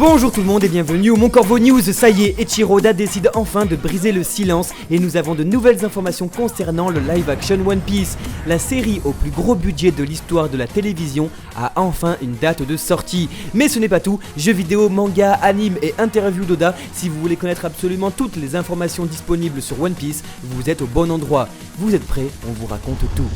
Bonjour tout le monde et bienvenue au Mon Corvo News. Ça y est, Eiichiro Oda décide enfin de briser le silence et nous avons de nouvelles informations concernant le live action One Piece. La série au plus gros budget de l'histoire de la télévision a enfin une date de sortie. Mais ce n'est pas tout, jeux vidéo, manga, anime et interviews d'Oda. Si vous voulez connaître absolument toutes les informations disponibles sur One Piece, vous êtes au bon endroit. Vous êtes prêts? On vous raconte tout.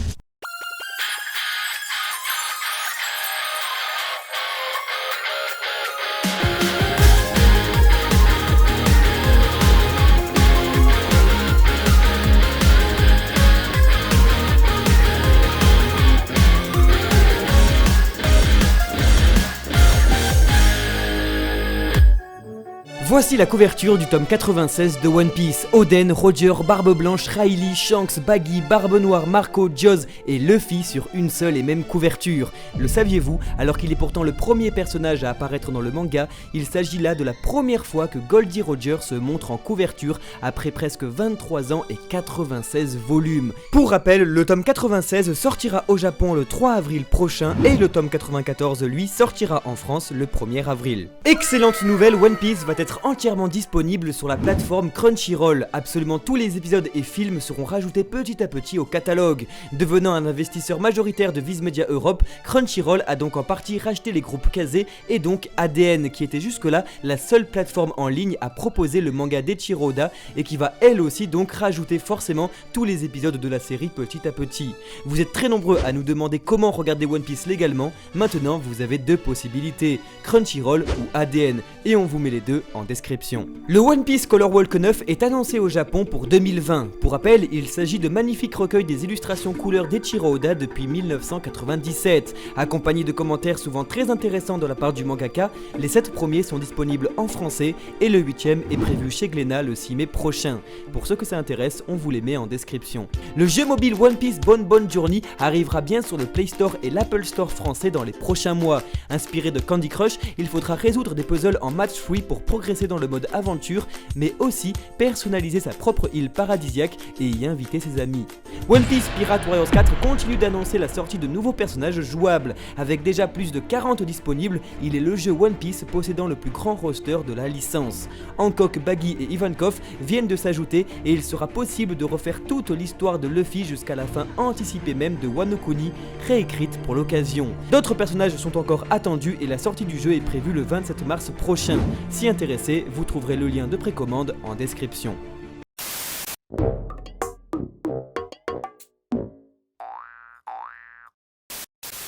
Voici la couverture du tome 96 de One Piece. Oden, Roger, Barbe Blanche, Riley, Shanks, Baggy, Barbe Noire, Marco, Joz et Luffy sur une seule et même couverture. Le saviez-vous? Alors qu'il est pourtant le premier personnage à apparaître dans le manga, il s'agit là de la première fois que Goldie Roger se montre en couverture après presque 23 ans et 96 volumes. Pour rappel, le tome 96 sortira au Japon le 3 avril prochain et le tome 94 lui sortira en France le 1er avril. Excellente nouvelle, One Piece va être entièrement disponible sur la plateforme Crunchyroll. Absolument tous les épisodes et films seront rajoutés petit à petit au catalogue. Devenant un investisseur majoritaire de Viz Media Europe, Crunchyroll a donc en partie racheté les groupes Kazé et donc ADN, qui était jusque-là la seule plateforme en ligne à proposer le manga d'Eiichiro Oda et qui va elle aussi donc rajouter forcément tous les épisodes de la série petit à petit. Vous êtes très nombreux à nous demander comment regarder One Piece légalement. Maintenant vous avez deux possibilités, Crunchyroll ou ADN, et on vous met les deux en description. Le One Piece Color Walk 9 est annoncé au Japon pour 2020. Pour rappel, il s'agit de magnifiques recueils des illustrations couleurs d'Eiichiro Oda depuis 1997. Accompagnés de commentaires souvent très intéressants de la part du mangaka, les 7 premiers sont disponibles en français et le 8ème est prévu chez Glénat le 6 mai prochain. Pour ceux que ça intéresse, on vous les met en description. Le jeu mobile One Piece Bonne Journey arrivera bien sur le Play Store et l'Apple Store français dans les prochains mois. Inspiré de Candy Crush, il faudra résoudre des puzzles en match free pour progresser dans le mode aventure, mais aussi personnaliser sa propre île paradisiaque et y inviter ses amis. One Piece Pirate Warriors 4 continue d'annoncer la sortie de nouveaux personnages jouables. Avec déjà plus de 40 disponibles, il est le jeu One Piece possédant le plus grand roster de la licence. Hancock, Baggy et Ivankov viennent de s'ajouter et il sera possible de refaire toute l'histoire de Luffy jusqu'à la fin anticipée même de Wano Kuni, réécrite pour l'occasion. D'autres personnages sont encore attendus et la sortie du jeu est prévue le 27 mars prochain. Si intéressé, vous trouverez le lien de précommande en description.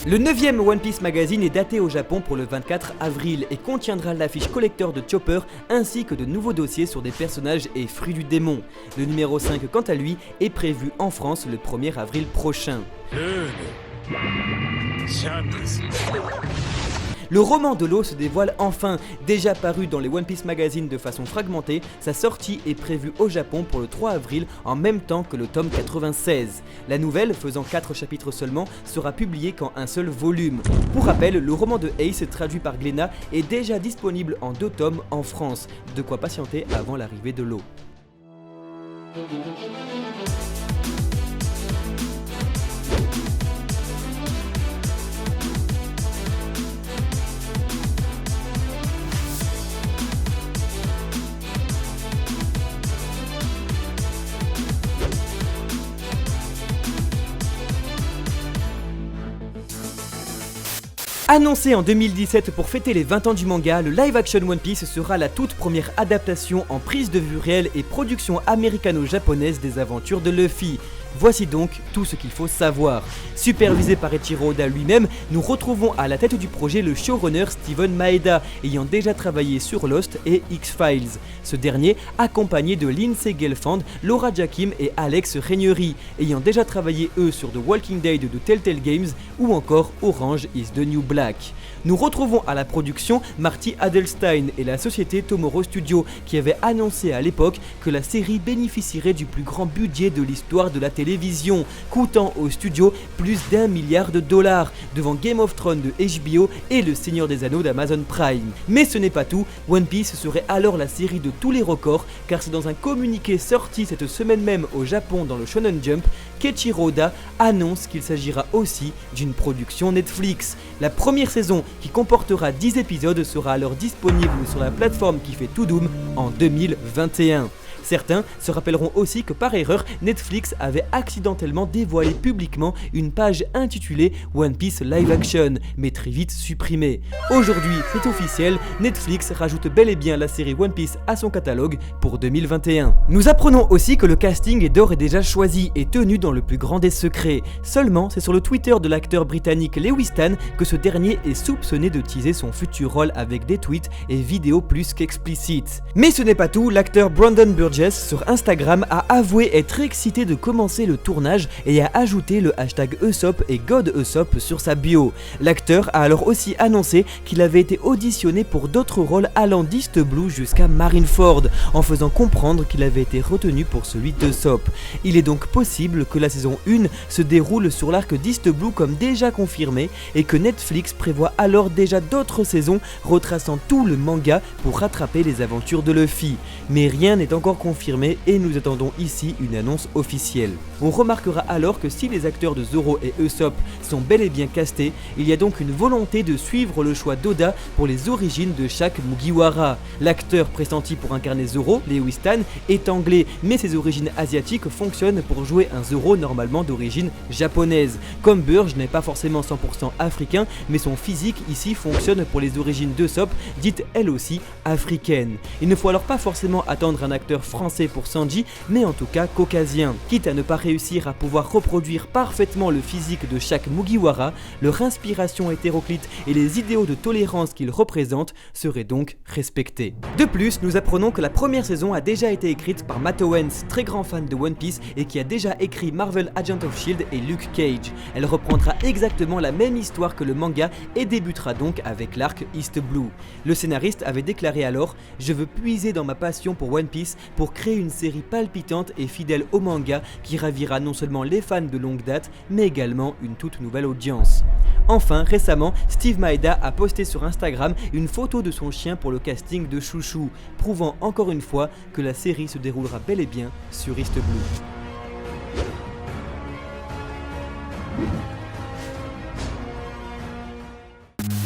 Le 9ème One Piece Magazine est daté au Japon pour le 24 avril et contiendra l'affiche collector de Chopper ainsi que de nouveaux dossiers sur des personnages et fruits du démon. Le numéro 5 quant à lui est prévu en France le 1er avril prochain. Le roman de l'eau se dévoile enfin. Déjà paru dans les One Piece Magazine de façon fragmentée, sa sortie est prévue au Japon pour le 3 avril en même temps que le tome 96. La nouvelle, faisant 4 chapitres seulement, sera publiée qu'en un seul volume. Pour rappel, le roman de Ace, traduit par Glénat, est déjà disponible en 2 tomes en France. De quoi patienter avant l'arrivée de l'eau. Annoncé en 2017 pour fêter les 20 ans du manga, le live action One Piece sera la toute première adaptation en prise de vue réelle et production américano-japonaise des aventures de Luffy. Voici donc tout ce qu'il faut savoir. Supervisé par Eiichiro Oda lui-même, nous retrouvons à la tête du projet le showrunner Steven Maeda, ayant déjà travaillé sur Lost et X-Files. Ce dernier accompagné de Lindsay Gelfand, Laura Jakim et Alex Regnery, ayant déjà travaillé eux sur The Walking Dead de Telltale Games ou encore Orange is the New Black. Nous retrouvons à la production Marty Adelstein et la société Tomorrow Studio qui avait annoncé à l'époque que la série bénéficierait du plus grand budget de l'histoire de la télévision. télévision, coûtant au studio plus d'1 milliard de dollars, devant Game of Thrones de HBO et Le Seigneur des Anneaux d'Amazon Prime. Mais ce n'est pas tout, One Piece serait alors la série de tous les records, car c'est dans un communiqué sorti cette semaine même au Japon dans le Shonen Jump qu'Eiichiro Oda annonce qu'il s'agira aussi d'une production Netflix. La première saison, qui comportera 10 épisodes, sera alors disponible sur la plateforme qui fait tout doom en 2021. Certains se rappelleront aussi que par erreur, Netflix avait accidentellement dévoilé publiquement une page intitulée One Piece Live Action, mais très vite supprimée. Aujourd'hui, c'est officiel, Netflix rajoute bel et bien la série One Piece à son catalogue pour 2021. Nous apprenons aussi que le casting est d'ores et déjà choisi et tenu dans le plus grand des secrets. Seulement, c'est sur le Twitter de l'acteur britannique Lewis Tan que ce dernier est soupçonné de teaser son futur rôle avec des tweets et vidéos plus qu'explicites. Mais ce n'est pas tout, l'acteur Brandon Burgess sur Instagram a avoué être excité de commencer le tournage et a ajouté le hashtag Usopp et God Usopp sur sa bio. L'acteur a alors aussi annoncé qu'il avait été auditionné pour d'autres rôles allant d'East Blue jusqu'à Marineford, en faisant comprendre qu'il avait été retenu pour celui d'Usopp. Il est donc possible que la saison 1 se déroule sur l'arc d'East Blue comme déjà confirmé et que Netflix prévoit alors déjà d'autres saisons retraçant tout le manga pour rattraper les aventures de Luffy. Mais rien n'est encore confirmé et nous attendons ici une annonce officielle. On remarquera alors que si les acteurs de Zoro et Usopp sont bel et bien castés, il y a donc une volonté de suivre le choix d'Oda pour les origines de chaque Mugiwara. L'acteur pressenti pour incarner Zoro, Lewis Tan, est anglais, mais ses origines asiatiques fonctionnent pour jouer un Zoro normalement d'origine japonaise. Comme Burge n'est pas forcément 100% africain, mais son physique ici fonctionne pour les origines d'Usopp, dites elles aussi africaines. Il ne faut alors pas forcément attendre un acteur français pour Sanji, mais en tout cas caucasien. Quitte à ne pas réussir à pouvoir reproduire parfaitement le physique de chaque Mugiwara, leur inspiration hétéroclite et les idéaux de tolérance qu'ils représentent seraient donc respectés. De plus, nous apprenons que la première saison a déjà été écrite par Matt Owens, très grand fan de One Piece et qui a déjà écrit Marvel Agent of Shield et Luke Cage. Elle reprendra exactement la même histoire que le manga et débutera donc avec l'arc East Blue. Le scénariste avait déclaré alors « Je veux puiser dans ma passion pour One Piece pour créer une série palpitante et fidèle au manga qui ravira non seulement les fans de longue date, mais également une toute nouvelle audience. » Enfin, récemment, Steve Maeda a posté sur Instagram une photo de son chien pour le casting de Chouchou, prouvant encore une fois que la série se déroulera bel et bien sur East Blue.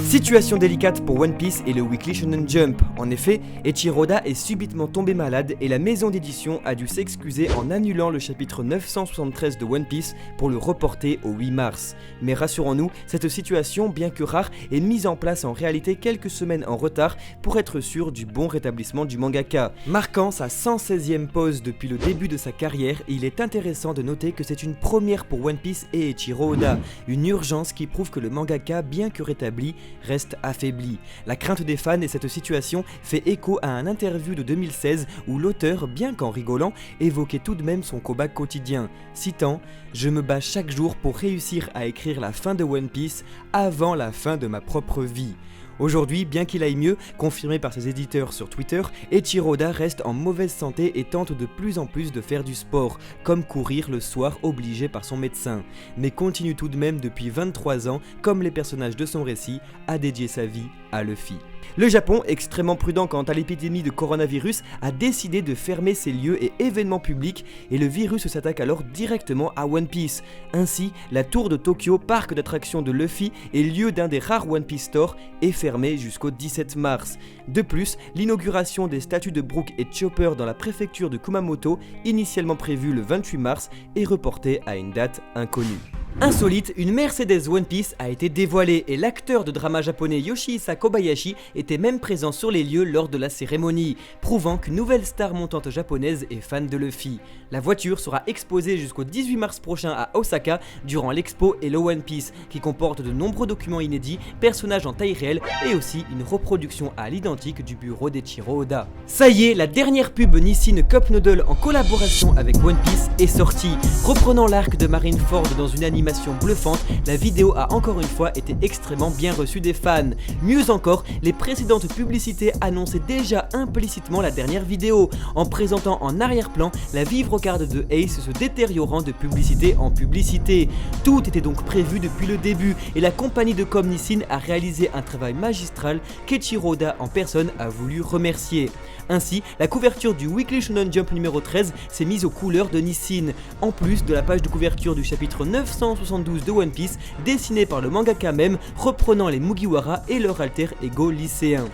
Situation délicate pour One Piece et le Weekly Shonen Jump. En effet, Eiichiro Oda est subitement tombé malade et la maison d'édition a dû s'excuser en annulant le chapitre 973 de One Piece pour le reporter au 8 mars. Mais rassurons-nous, cette situation, bien que rare, est mise en place en réalité quelques semaines en retard pour être sûr du bon rétablissement du mangaka. Marquant sa 116e pause depuis le début de sa carrière, il est intéressant de noter que c'est une première pour One Piece et Eiichiro Oda, une urgence qui prouve que le mangaka, bien que rétabli, reste affaibli. La crainte des fans et cette situation fait écho à un interview de 2016 où l'auteur, bien qu'en rigolant, évoquait tout de même son combat quotidien, citant « Je me bats chaque jour pour réussir à écrire la fin de One Piece avant la fin de ma propre vie ». Aujourd'hui, bien qu'il aille mieux, confirmé par ses éditeurs sur Twitter, Eiichiro Oda reste en mauvaise santé et tente de plus en plus de faire du sport, comme courir le soir obligé par son médecin, mais continue tout de même depuis 23 ans, comme les personnages de son récit, à dédier sa vie à Luffy. Le Japon, extrêmement prudent quant à l'épidémie de coronavirus, a décidé de fermer ses lieux et événements publics et le virus s'attaque alors directement à One Piece. Ainsi, la tour de Tokyo, parc d'attractions de Luffy et lieu d'un des rares One Piece Store, est fermée jusqu'au 17 mars. De plus, l'inauguration des statues de Brook et Chopper dans la préfecture de Kumamoto, initialement prévue le 28 mars, est reportée à une date inconnue. Insolite, une Mercedes One Piece a été dévoilée et l'acteur de drama japonais Yoshihisa Kobayashi était même présent sur les lieux lors de la cérémonie, prouvant qu'une nouvelle star montante japonaise est fan de Luffy. La voiture sera exposée jusqu'au 18 mars prochain à Osaka durant l'expo Hello One Piece, qui comporte de nombreux documents inédits, personnages en taille réelle et aussi une reproduction à l'identique du bureau d'Eiichiro Oda. Ça y est, la dernière pub Nissin Cup Noodle en collaboration avec One Piece est sortie, reprenant l'arc de Marineford dans une anime animation bluffante, la vidéo a encore une fois été extrêmement bien reçue des fans. Mieux encore, les précédentes publicités annonçaient déjà implicitement la dernière vidéo, en présentant en arrière-plan la vibrocarde de Ace se détériorant de publicité en publicité. Tout était donc prévu depuis le début et la compagnie de com Nissin a réalisé un travail magistral qu'Eiichiro Oda en personne a voulu remercier. Ainsi, la couverture du Weekly Shonen Jump numéro 13 s'est mise aux couleurs de Nissin, en plus de la page de couverture du chapitre 972 de One Piece, dessinée par le mangaka même, reprenant les Mugiwara et leur alter ego lycéen.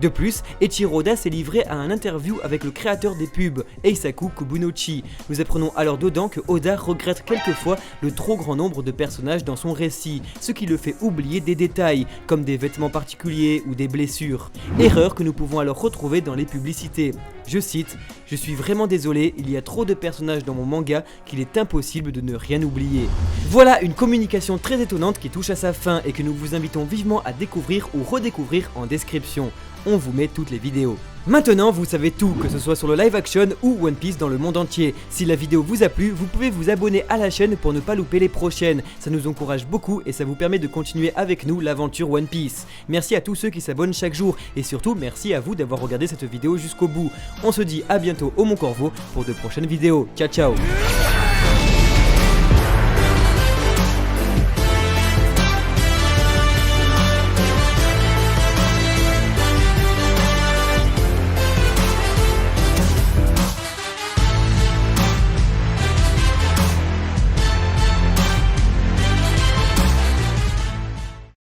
De plus, Eiichiro Oda s'est livré à un interview avec le créateur des pubs, Eisaku Kubunochi. Nous apprenons alors dedans que Oda regrette quelquefois le trop grand nombre de personnages dans son récit, ce qui le fait oublier des détails, comme des vêtements particuliers ou des blessures. Erreur que nous pouvons alors retrouver dans les publicités. Je cite, « Je suis vraiment désolé, il y a trop de personnages dans mon manga qu'il est impossible de ne rien oublier. » Voilà une communication très étonnante qui touche à sa fin et que nous vous invitons vivement à découvrir ou redécouvrir en description. On vous met toutes les vidéos. Maintenant, vous savez tout, que ce soit sur le live action ou One Piece dans le monde entier. Si la vidéo vous a plu, vous pouvez vous abonner à la chaîne pour ne pas louper les prochaines. Ça nous encourage beaucoup et ça vous permet de continuer avec nous l'aventure One Piece. Merci à tous ceux qui s'abonnent chaque jour et surtout merci à vous d'avoir regardé cette vidéo jusqu'au bout. On se dit à bientôt au Mont Corvo pour de prochaines vidéos. Ciao ciao.